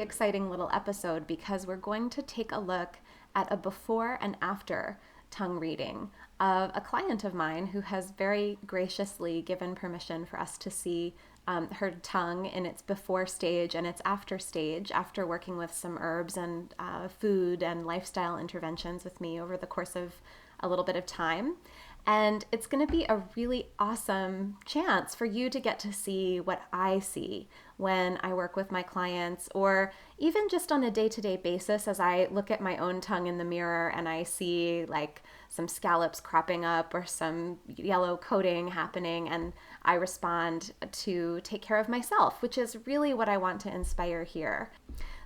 really exciting little episode because we're going to take a look at a before and after tongue reading of a client of mine who has very graciously given permission for us to see her tongue in its before stage and its after stage after working with some herbs and food and lifestyle interventions with me over the course of a little bit of time. And it's going to be a really awesome chance for you to get to see what I see when I work with my clients, or even just on a day-to-day basis as I look at my own tongue in the mirror and I see like some scallops cropping up or some yellow coating happening, and I respond to take care of myself, which is really what I want to inspire here.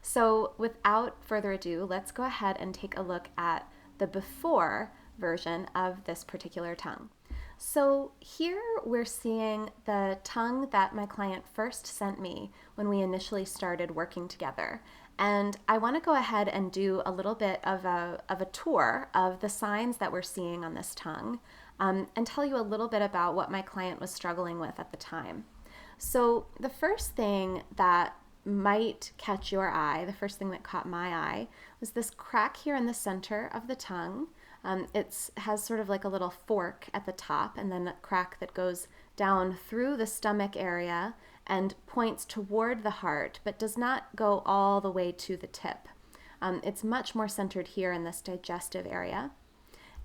So without further ado, let's go ahead and take a look at the before version of this particular tongue. So here we're seeing the tongue that my client first sent me when we initially started working together. And I want to go ahead and do a little bit of a tour of the signs that we're seeing on this tongue, and tell you a little bit about what my client was struggling with at the time. So the first thing that might catch your eye, the first thing that caught my eye, was this crack here in the center of the tongue. It has sort of like a little fork at the top, and then a crack that goes down through the stomach area and points toward the heart, but does not go all the way to the tip. It's much more centered here in this digestive area.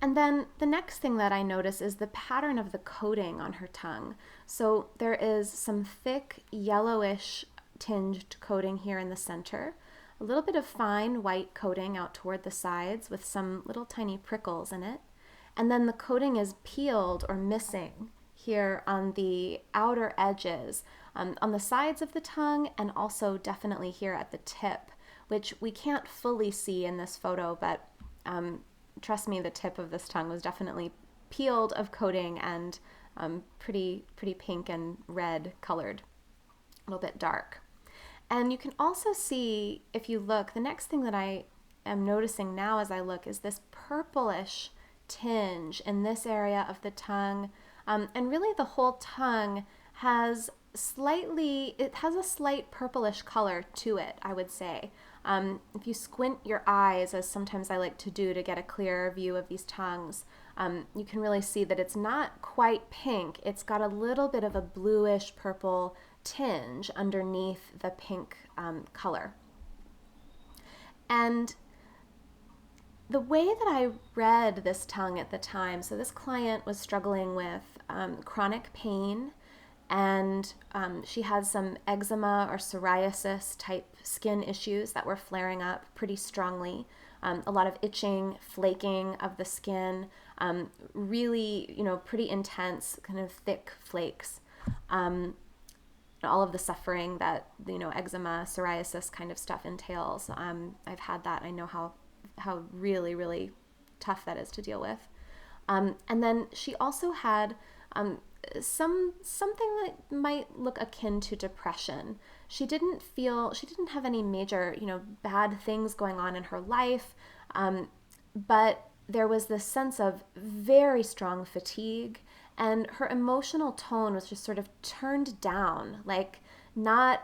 And then the next thing that I notice is the pattern of the coating on her tongue. So there is some thick yellowish tinged coating here in the center, a little bit of fine white coating out toward the sides with some little tiny prickles in it. And then the coating is peeled or missing here on the outer edges, on the sides of the tongue, and also definitely here at the tip, which we can't fully see in this photo, but trust me, the tip of this tongue was definitely peeled of coating and pretty pink and red colored, a little bit dark. And you can also see, if you look, the next thing that I am noticing now as I look is this purplish tinge in this area of the tongue. And really the whole tongue has a slight purplish color to it, I would say. If you squint your eyes, as sometimes I like to do to get a clearer view of these tongues, you can really see that it's not quite pink. It's got a little bit of a bluish purple tinge underneath the pink color. And the way that I read this tongue at the time, so this client was struggling with chronic pain, and she had some eczema or psoriasis type skin issues that were flaring up pretty strongly. A lot of itching, flaking of the skin, really, pretty intense, kind of thick flakes. All of the suffering that, eczema, psoriasis kind of stuff entails. I've had that. I know how really, really tough that is to deal with. And then she also had something that might look akin to depression. She didn't have any major, bad things going on in her life, but there was this sense of very strong fatigue, and her emotional tone was just sort of turned down, like not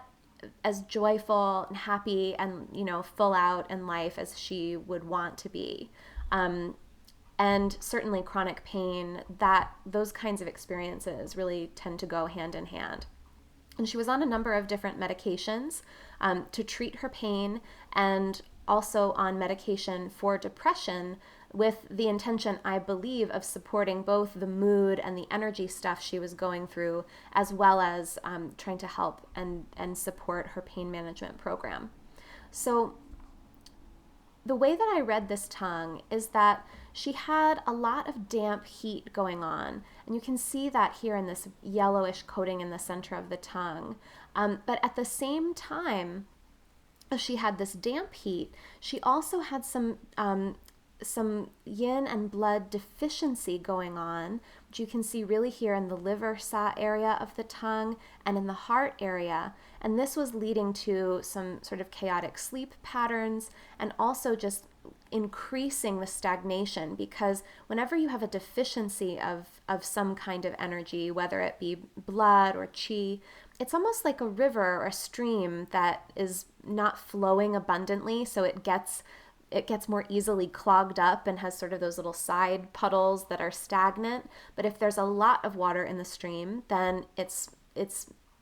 as joyful and happy and, full out in life as she would want to be. And certainly chronic pain, those kinds of experiences really tend to go hand in hand. And she was on a number of different medications to treat her pain, and also on medication for depression, with the intention, I believe, of supporting both the mood and the energy stuff she was going through, as well as trying to help and support her pain management program. So the way that I read this tongue is that she had a lot of damp heat going on, and you can see that here in this yellowish coating in the center of the tongue. But at the same time, as she had this damp heat, she also had some yin and blood deficiency going on, which you can see really here in the liver area of the tongue and in the heart area. And this was leading to some sort of chaotic sleep patterns, and also just increasing the stagnation, because whenever you have a deficiency of some kind of energy, whether it be blood or qi, it's almost like a river or a stream that is not flowing abundantly, so it gets more easily clogged up and has sort of those little side puddles that are stagnant. But if there's a lot of water in the stream, then it's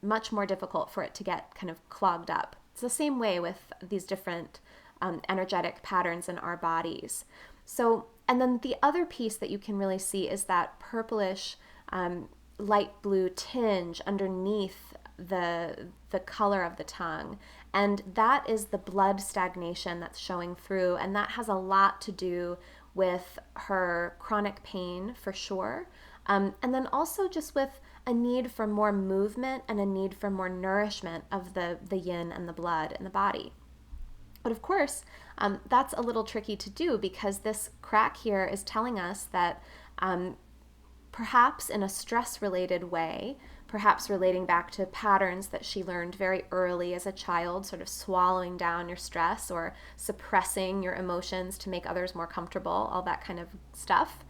much more difficult for it to get kind of clogged up. It's the same way with these different energetic patterns in our bodies. So, and then the other piece that you can really see is that purplish, light blue tinge underneath the color of the tongue, and that is the blood stagnation that's showing through, and that has a lot to do with her chronic pain for sure, and then also just with a need for more movement and a need for more nourishment of the yin and the blood in the body. But of course, that's a little tricky to do, because this crack here is telling us that perhaps in a stress-related way, perhaps relating back to patterns that she learned very early as a child, sort of swallowing down your stress or suppressing your emotions to make others more comfortable, all that kind of stuff,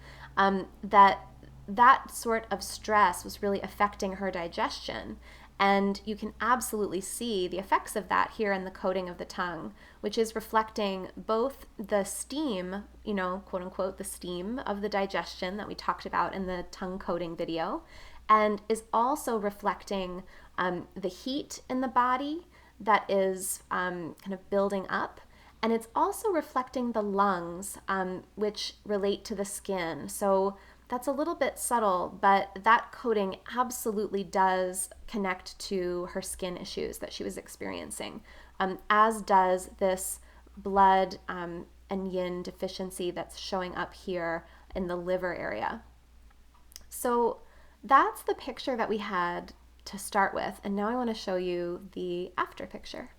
that sort of stress was really affecting her digestion. And you can absolutely see the effects of that here in the coating of the tongue, which is reflecting both the steam, quote unquote, the steam of the digestion that we talked about in the tongue coating video, and is also reflecting the heat in the body that is kind of building up. And it's also reflecting the lungs, which relate to the skin. So that's a little bit subtle, but that coating absolutely does connect to her skin issues that she was experiencing, as does this blood and yin deficiency that's showing up here in the liver area. So that's the picture that we had to start with, and now I want to show you the after picture.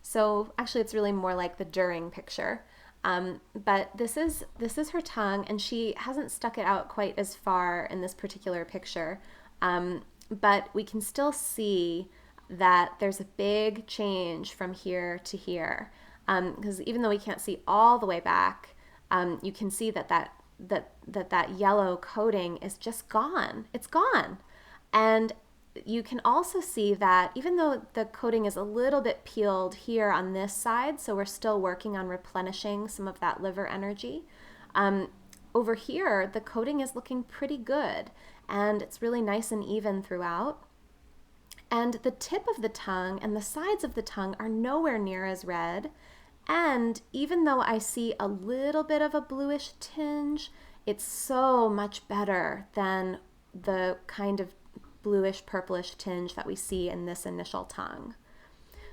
So actually it's really more like the during picture. But this is her tongue, and she hasn't stuck it out quite as far in this particular picture. But we can still see that there's a big change from here to here. Because even though we can't see all the way back, you can see that yellow coating is just gone. It's gone. And you can also see that even though the coating is a little bit peeled here on this side, so we're still working on replenishing some of that liver energy, over here the coating is looking pretty good, and it's really nice and even throughout. And the tip of the tongue and the sides of the tongue are nowhere near as red, and even though I see a little bit of a bluish tinge, it's so much better than the kind of bluish purplish tinge that we see in this initial tongue.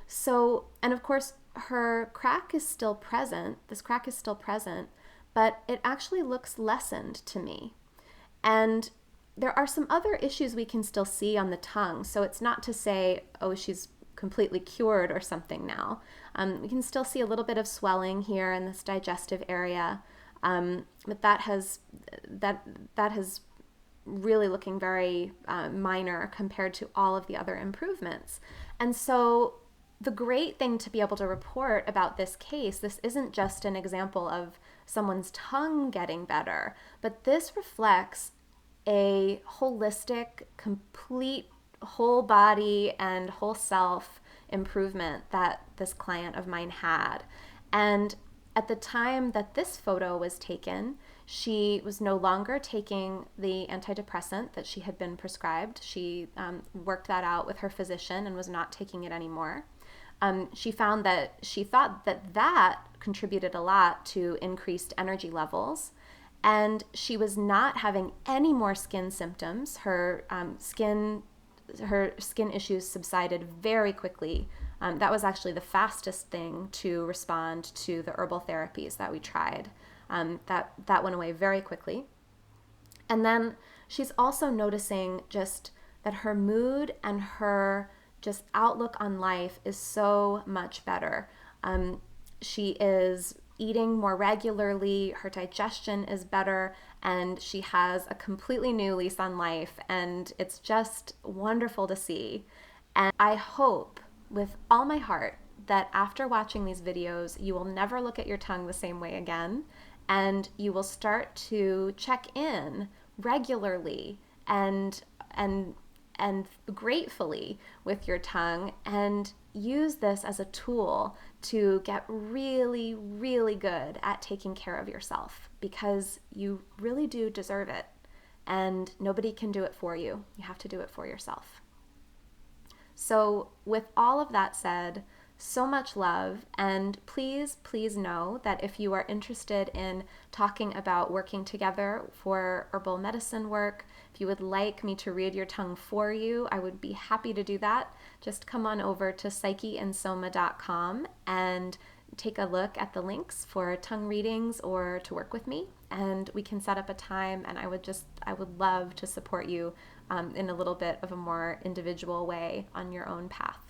So, and of course her crack is still present, this crack is still present, but it actually looks lessened to me. And there are some other issues we can still see on the tongue, so it's not to say, oh, she's completely cured or something now. We can still see a little bit of swelling here in this digestive area, but that has really looking very minor compared to all of the other improvements. And so the great thing to be able to report about this case, this isn't just an example of someone's tongue getting better, but this reflects a holistic, complete, whole body and whole self improvement that this client of mine had. And at the time that this photo was taken, she was no longer taking the antidepressant that she had been prescribed. She worked that out with her physician and was not taking it anymore. She found that she thought that contributed a lot to increased energy levels, and she was not having any more skin symptoms. Her skin issues subsided very quickly. That was actually the fastest thing to respond to the herbal therapies that we tried. That went away very quickly. And then she's also noticing just that her mood and her just outlook on life is so much better. She is eating more regularly, her digestion is better, and she has a completely new lease on life, and it's just wonderful to see. And I hope with all my heart that after watching these videos, you will never look at your tongue the same way again, and you will start to check in regularly and and gratefully with your tongue, and use this as a tool to get really, really good at taking care of yourself, because you really do deserve it. And nobody can do it for you. You have to do it for yourself. So, with all of that said, so much love, and please, please know that if you are interested in talking about working together for herbal medicine work, if you would like me to read your tongue for you, I would be happy to do that. Just come on over to psycheandsoma.com and take a look at the links for tongue readings or to work with me, and we can set up a time, and I would love to support you in a little bit of a more individual way on your own path.